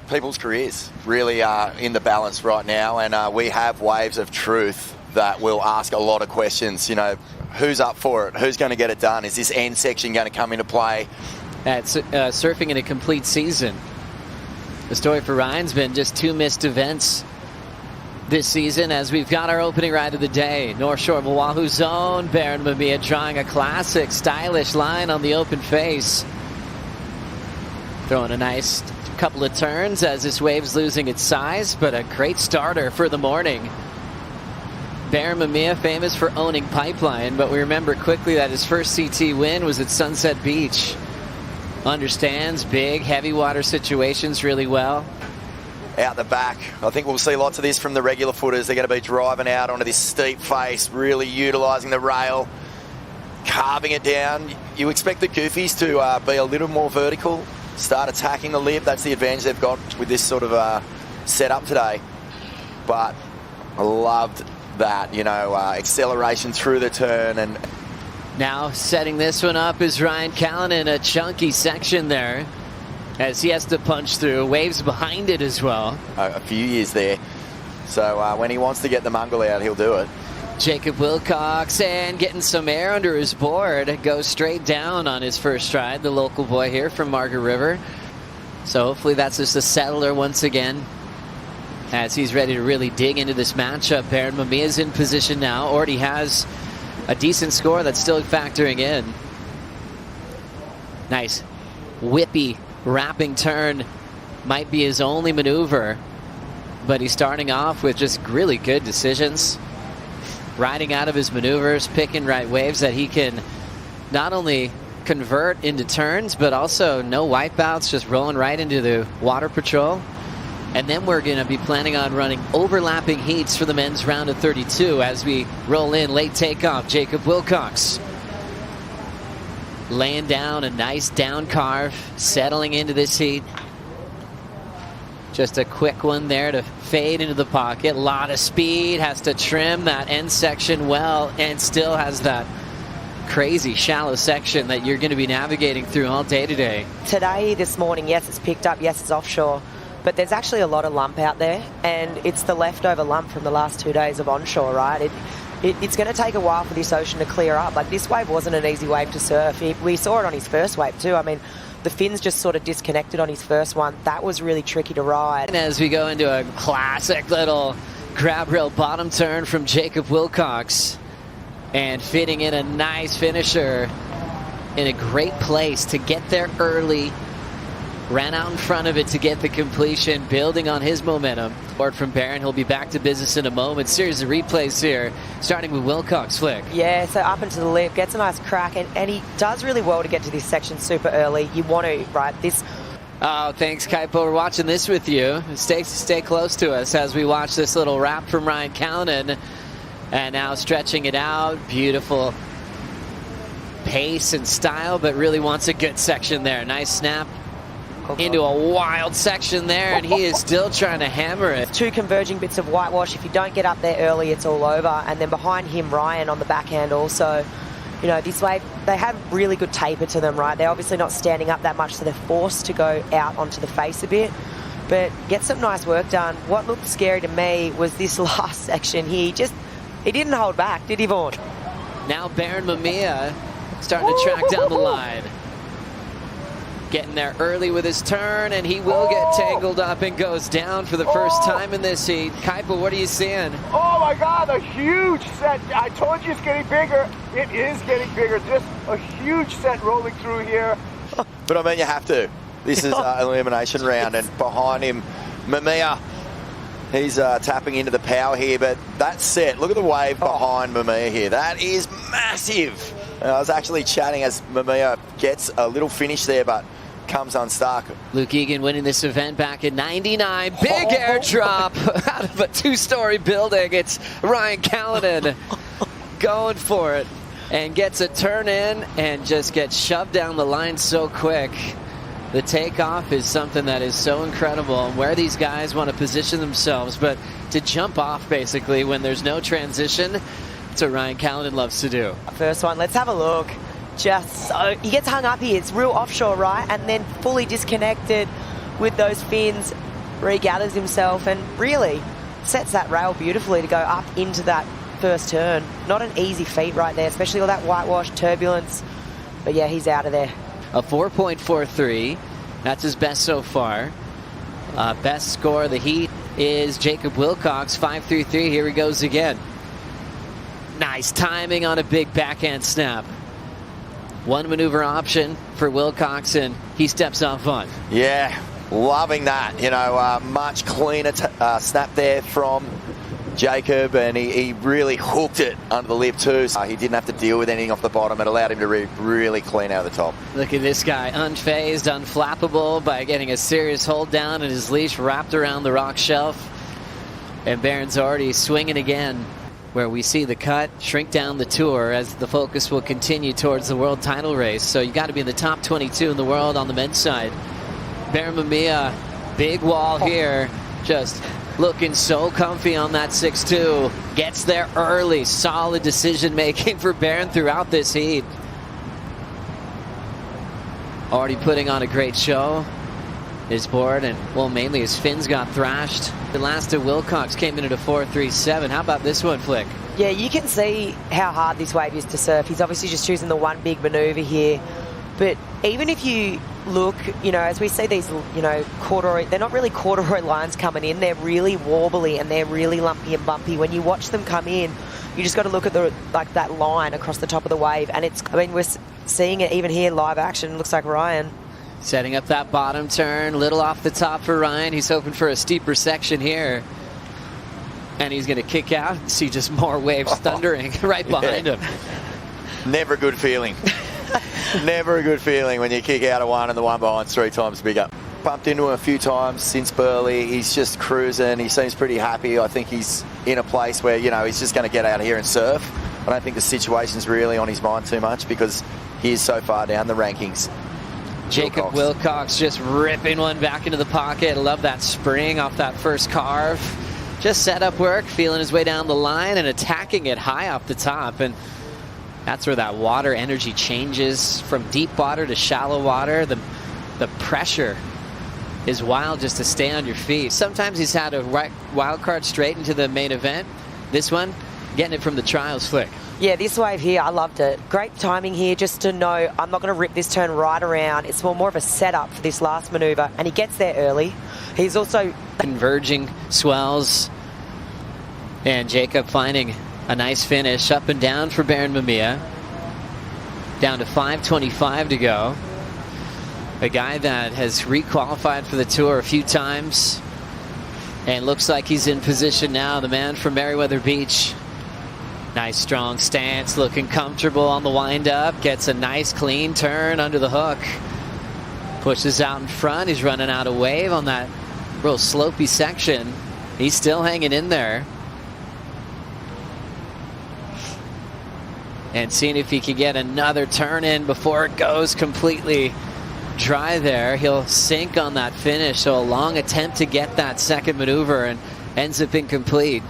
people's careers really are in the balance right now, and we have waves of truth that will ask a lot of questions. You know, who's up for it? Who's going to get it done? Is this end section going to come into play? That's surfing in a complete season. The story for Ryan's been just 2 missed events this season, as we've got our opening ride of the day. North Shore of Oahu zone. Barron Mamiya drawing a classic stylish line on the open face. Throwing a nice couple of turns as this wave's losing its size, but a great starter for the morning. Barron Mamiya, famous for owning pipeline, but we remember quickly that his first CT win was at Sunset Beach. Understands big, heavy water situations really well. Out the back, I think we'll see lots of this from the regular footers. They're going to be driving out onto this steep face, really utilising the rail, carving it down. You expect the goofies to be a little more vertical, start attacking the lip. That's the advantage they've got with this sort of setup today. But I loved that, you know, acceleration through the turn. And now setting this one up is R.Callinan, a chunky section there, as he has to punch through. Waves behind it as well. A few years there. So when he wants to get the mongrel out, he'll do it. J.Willcox, and getting some air under his board, goes straight down on his first stride, the local boy here from Margaret River. So hopefully that's just a settler once again, as he's ready to really dig into this matchup. Barron Mamiya is in position now, already has a decent score that's still factoring in. Nice whippy wrapping turn, might be his only maneuver, but he's starting off with just really good decisions, riding out of his maneuvers, picking right waves that he can not only convert into turns, but also no wipeouts, just rolling right into the water patrol. And then we're going to be planning on running overlapping heats for the men's round of 32 as we roll in late takeoff. J.Willcox laying down a nice down carve, settling into this heat. Just a quick one there to fade into the pocket. A lot of speed, has to trim that end section well, and still has that crazy shallow section that you're going to be navigating through all day today. Today, this morning, yes, it's picked up, yes, it's offshore, but there's actually a lot of lump out there, and it's the leftover lump from the last 2 days of onshore, right? It's going to take a while for this ocean to clear up. Like, this wave wasn't an easy wave to surf. We saw it on his first wave too. I mean, the fins just sort of disconnected on his first one. That was really tricky to ride. And as we go into a classic little grab rail bottom turn from J.Willcox, and fitting in a nice finisher in a great place to get there early. Ran out in front of it to get the completion, building on his momentum. Word from Barron, he'll be back to business in a moment. Series of replays here, starting with Willcox. Flick. Yeah, so up into the lip, gets a nice crack, and he does really well to get to this section super early. You want to, right, this... Oh, thanks, Kaipo. We're watching this with you. Stay close to us as we watch this little wrap from R.Callinan. And now stretching it out. Beautiful pace and style, but really wants a good section there. Nice snap into a wild section there, and he is still trying to hammer it. 2 converging bits of whitewash. If you don't get up there early, it's all over. And then behind him, Ryan on the backhand also. You know, this wave, they have really good taper to them, right? They're obviously not standing up that much, so they're forced to go out onto the face a bit. But get some nice work done. What looked scary to me was this last section here. He didn't hold back, did he, Vaughn? Now Barron Mamiya starting to track down the line. Getting there early with his turn, and he will get tangled up and goes down for the first time in this heat. Kaipa, what are you seeing? Oh my God, a huge set. I told you it's getting bigger. It is getting bigger. Just a huge set rolling through here. But I mean, you have to. This is an elimination round, and behind him, Mamiya. He's tapping into the power here, but that set, look at the wave behind Mamiya here. That is massive. I was actually chatting as Mamiya gets a little finish there, but comes unstuck. Luke Egan winning this event back in '99. Big airdrop out of a 2-story building. It's R.Callinan going for it and gets a turn in and just gets shoved down the line so quick. The takeoff is something that is so incredible, and where these guys want to position themselves, but to jump off basically when there's no transition, that's what R.Callinan loves to do. First one, let's have a look. Just so he gets hung up here. It's real offshore, right? And then fully disconnected with those fins. regathers himself, and really sets that rail beautifully to go up into that first turn. Not an easy feat right there, especially all that whitewash turbulence. But yeah, he's out of there. A 4.43. That's his best so far. Best score of the heat is J.Willcox, 5.33. Here he goes again. Nice timing on a big backhand snap. One maneuver option for Willcox, and he steps off on. Yeah, loving that. You know, much cleaner snap there from Jacob, and he really hooked it under the lip too. So he didn't have to deal with anything off the bottom. It allowed him to really clean out the top. Look at this guy, unfazed, unflappable by getting a serious hold down and his leash wrapped around the rock shelf. And Barron's already swinging again, where we see the cut shrink down the tour as the focus will continue towards the world title race. So you got to be in the top 22 in the world on the men's side. Barron Mamiya, big wall here, just looking so comfy on that 6-2. Gets there early. Solid decision making for Barron throughout this heat. Already putting on a great show. His board, and well, mainly his fins got thrashed. The last of Willcox came in at a 4.37. How about this one, Flick? Yeah, you can see how hard this wave is to surf. He's obviously just choosing the one big maneuver here. But even if you look, you know, as we see these, you know, corduroy, they're not really corduroy lines coming in. They're really warbly and they're really lumpy and bumpy. When you watch them come in, you just got to look at the, like, that line across the top of the wave. And it's, I mean, we're seeing it even here live action. Looks like Ryan setting up that bottom turn, little off the top for Ryan. He's hoping for a steeper section here. And he's going to kick out and see just more waves thundering right behind him. Never a good feeling. Never a good feeling when you kick out of one and the one behind's 3 times bigger. Bumped into him a few times since Burley. He's just cruising. He seems pretty happy. I think he's in a place where, you know, he's just going to get out here and surf. I don't think the situation's really on his mind too much because he is so far down the rankings. Willcox just ripping one back into the pocket. I love that spring off that first carve. Just set up work, feeling his way down the line and attacking it high off the top. And that's where that water energy changes from deep water to shallow water. The pressure is wild just to stay on your feet. Sometimes he's had a wild card straight into the main event. This one, getting it from the trials, Flick. Yeah, this wave here, I loved it. Great timing here just to know I'm not going to rip this turn right around. It's more of a setup for this last maneuver, and he gets there early. He's also converging swells, and Jacob finding a nice finish up and down for Barron Mamiya. Down to 5.25 to go. A guy that has requalified for the tour a few times and looks like he's in position now. The man from Meriwether Beach. Nice strong stance, looking comfortable on the wind-up. Gets a nice clean turn under the hook. Pushes out in front. He's running out of wave on that real slopey section. He's still hanging in there. And seeing if he can get another turn in before it goes completely dry there. He'll sink on that finish. So a long attempt to get that second maneuver and ends up incomplete.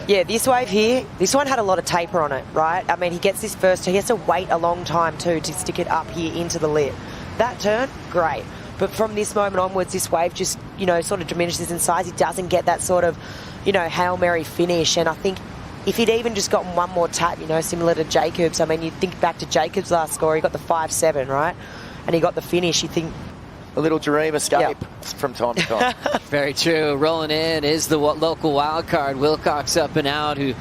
Yeah, this wave here, this one had a lot of taper on it, right? I mean, he gets this first, he has to wait a long time too to stick it up here into the lip. That turn, great. But from this moment onwards, this wave just, you know, sort of diminishes in size. He doesn't get that sort of, you know, Hail Mary finish. And I think if he'd even just gotten one more tap, you know, similar to Jacob's, I mean, you think back to Jacob's last score, he got the 5-7, right? And he got the finish, you think, a little dream escape from time to time. Very true. Rolling in is the local wild card, Willcox up and out, who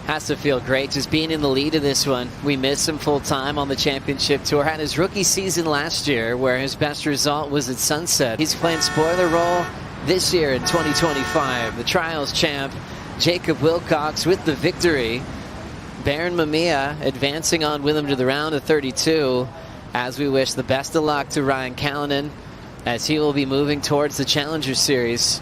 has to feel great just being in the lead of this one. We missed him full time on the championship tour. Had his rookie season last year where his best result was at Sunset. He's playing spoiler role this year in 2025. The trials champ, J.Willcox with the victory. Barron Mamiya advancing on with him to the round of 32. As we wish the best of luck to R.Callinan as he will be moving towards the Challenger Series.